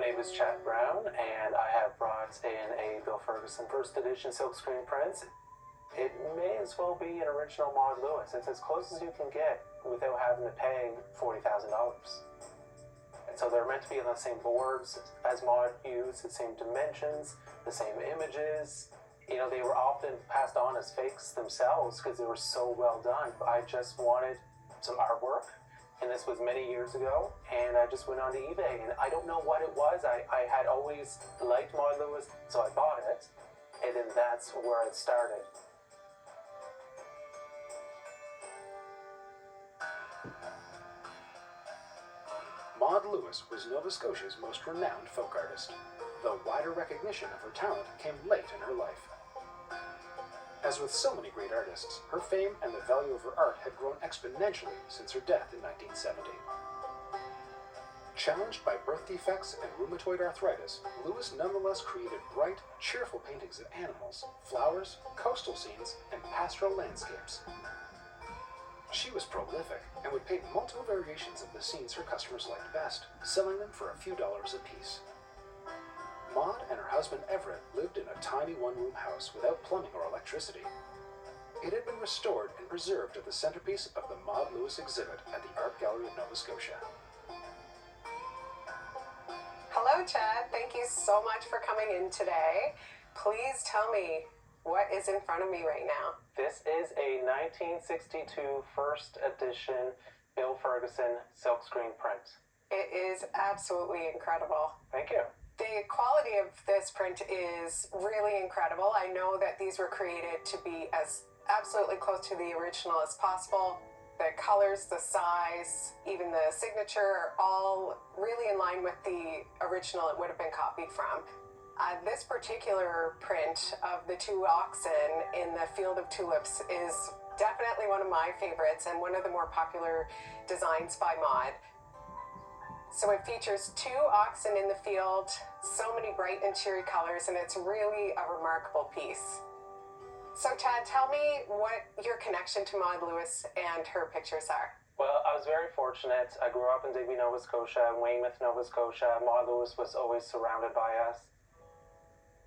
My name is Chad Brown, and I have brought in a Bill Ferguson first edition silkscreen print. It may as well be an original Maud Lewis. It's as close as you can get without having to pay $40,000. And so they're meant to be on the same boards as Maud used, the same dimensions, the same images. You know, they were often passed on as fakes themselves because they were so well done. I just wanted some artwork, and this was many years ago, and I just went onto eBay, and I don't know what it was. I had always liked Maud Lewis, so I bought it, and then that's where it started. Maud Lewis was Nova Scotia's most renowned folk artist, though wider recognition of her talent came late in her life. As with so many great artists, her fame and the value of her art had grown exponentially since her death in 1970. Challenged by birth defects and rheumatoid arthritis, Lewis nonetheless created bright, cheerful paintings of animals, flowers, coastal scenes, and pastoral landscapes. She was prolific and would paint multiple variations of the scenes her customers liked best, selling them for a few dollars apiece. Maud and her husband Everett lived in a tiny one-room house without plumbing or electricity. It had been restored and preserved at the centerpiece of the Maud Lewis exhibit at the Art Gallery of Nova Scotia. Hello, Chad. Thank you so much for coming in today. Please tell me what is in front of me right now. This is a 1962 first edition Bill Ferguson silkscreen print. It is absolutely incredible. Thank you. The quality of this print is really incredible. I know that these were created to be as absolutely close to the original as possible. The colors, the size, even the signature are all really in line with the original it would have been copied from. This particular print of the two oxen in the field of tulips is definitely one of my favorites and one of the more popular designs by Maud. So it features two oxen in the field, so many bright and cheery colors, and it's really a remarkable piece. So Chad, tell me what your connection to Maud Lewis and her pictures are. Well, I was very fortunate. I grew up in Digby, Nova Scotia, Weymouth, Nova Scotia. Maud Lewis was always surrounded by us.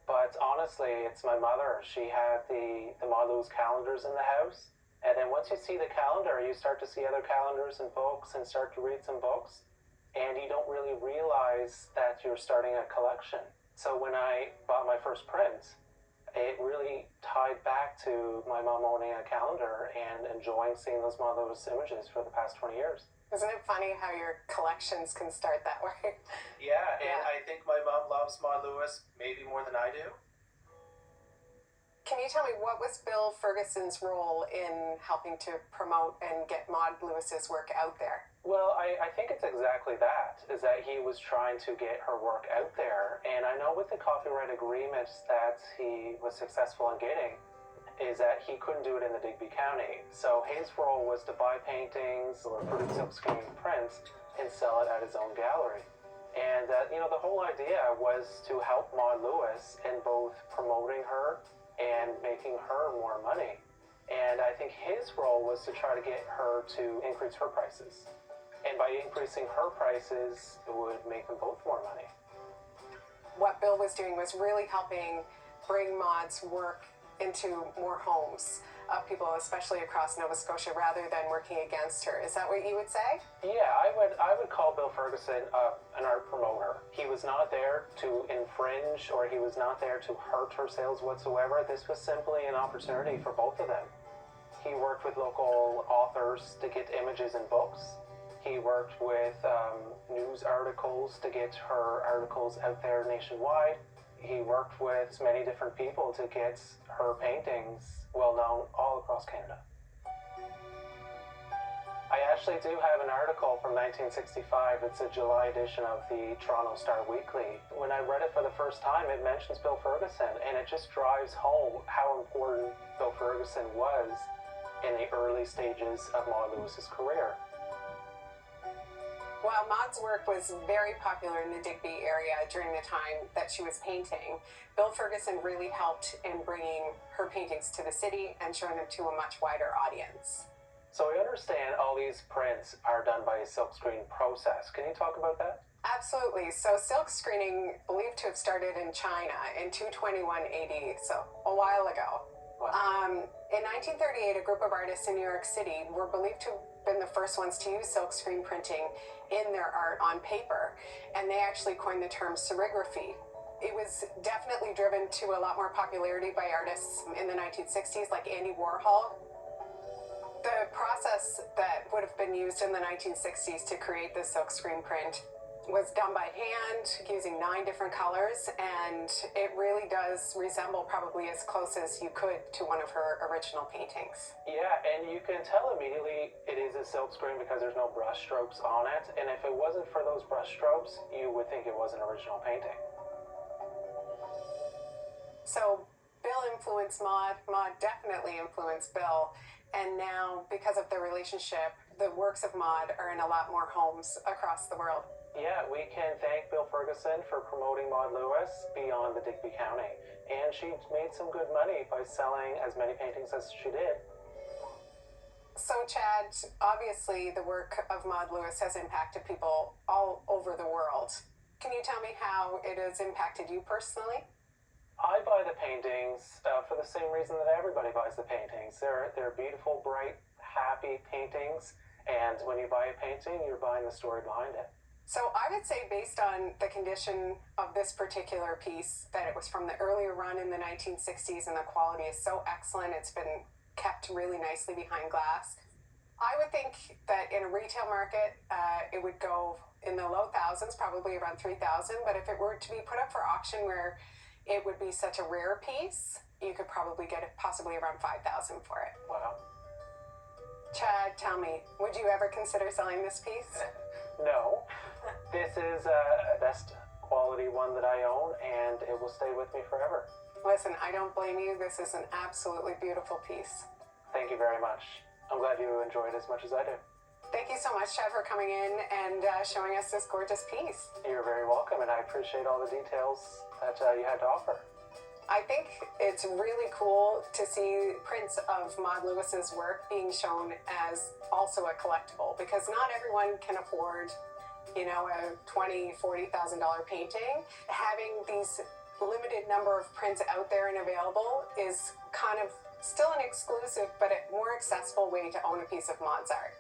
But honestly, it's my mother. She had the Maud Lewis calendars in the house. And then once you see the calendar, you start to see other calendars and books and start to read some books. And you don't really realize that you're starting a collection. So when I bought my first print, it really tied back to my mom owning a calendar and enjoying seeing those Maud Lewis images for the past 20 years. Isn't it funny how your collections can start that way? Yeah, and I think my mom loves Maud Lewis maybe more than I do. Can you tell me what was Bill Ferguson's role in helping to promote and get Maud Lewis's work out there? Well, I think it's exactly that, is that he was trying to get her work out there. And I know with the copyright agreements that he was successful in getting, is that he couldn't do it in the Digby County. So his role was to buy paintings or produce silkscreen prints and sell it at his own gallery. And, the whole idea was to help Maud Lewis in both promoting her and making her more money. And I think his role was to try to get her to increase her prices. And by increasing her prices, it would make them both more money. What Bill was doing was really helping bring Maud's work into more homes of people, especially across Nova Scotia, rather than working against her. Is that what you would say? Yeah, I would call Bill Ferguson an art promoter. He was not there to infringe, or he was not there to hurt her sales whatsoever. This was simply an opportunity for both of them. He worked with local authors to get images in books. He worked with news articles to get her articles out there nationwide. He worked with many different people to get her paintings well known all across Canada. I actually do have an article from 1965. It's a July edition of the Toronto Star Weekly. When I read it for the first time, it mentions Bill Ferguson, and it just drives home how important Bill Ferguson was in the early stages of Maud Lewis's career. While Maud's work was very popular in the Digby area during the time that she was painting, Bill Ferguson really helped in bringing her paintings to the city and showing them to a much wider audience. So I understand all these prints are done by a silkscreen process. Can you talk about that? Absolutely. So silk screening believed to have started in China in 221 AD, so a while ago. Wow. In 1938, a group of artists in New York City were believed to have been the first ones to use silk screen printing in their art on paper, and they actually coined the term serigraphy. It was definitely driven to a lot more popularity by artists in the 1960s, like Andy Warhol. The process that would have been used in the 1960s to create the silkscreen print was done by hand using 9 different colors, and it really does resemble probably as close as you could to one of her original paintings. Yeah, and you can tell immediately it is a silkscreen because there's no brush strokes on it, and if it wasn't for those brush strokes, you would think it was an original painting. So Bill influenced Maud, Maud definitely influenced Bill, and now because of their relationship, the works of Maud are in a lot more homes across the world. Yeah, we can thank Bill Ferguson for promoting Maud Lewis beyond the Digby County, and she made some good money by selling as many paintings as she did. So Chad, obviously the work of Maud Lewis has impacted people all over the world. Can you tell me how it has impacted you personally? I buy the paintings for the same reason that everybody buys the paintings. They're beautiful, bright, happy paintings, and when you buy a painting, you're buying the story behind it. So I would say, based on the condition of this particular piece, that it was from the earlier run in the 1960s and the quality is so excellent, it's been kept really nicely behind glass. I would think that in a retail market, it would go in the low thousands, probably around 3,000, but if it were to be put up for auction where it would be such a rare piece, you could probably get it possibly around 5,000 for it. Wow. Chad, tell me, would you ever consider selling this piece? No. This is a best quality one that I own, and it will stay with me forever. Listen, I don't blame you. This is an absolutely beautiful piece. Thank you very much. I'm glad you enjoyed it as much as I did. Thank you so much, Chad, for coming in and showing us this gorgeous piece. You're very welcome, and I appreciate all the details that you had to offer. I think it's really cool to see prints of Maud Lewis's work being shown as also a collectible, because not everyone can afford, you know, a $20,000, $40,000 painting. Having these limited number of prints out there and available is kind of still an exclusive but a more accessible way to own a piece of Maud's art.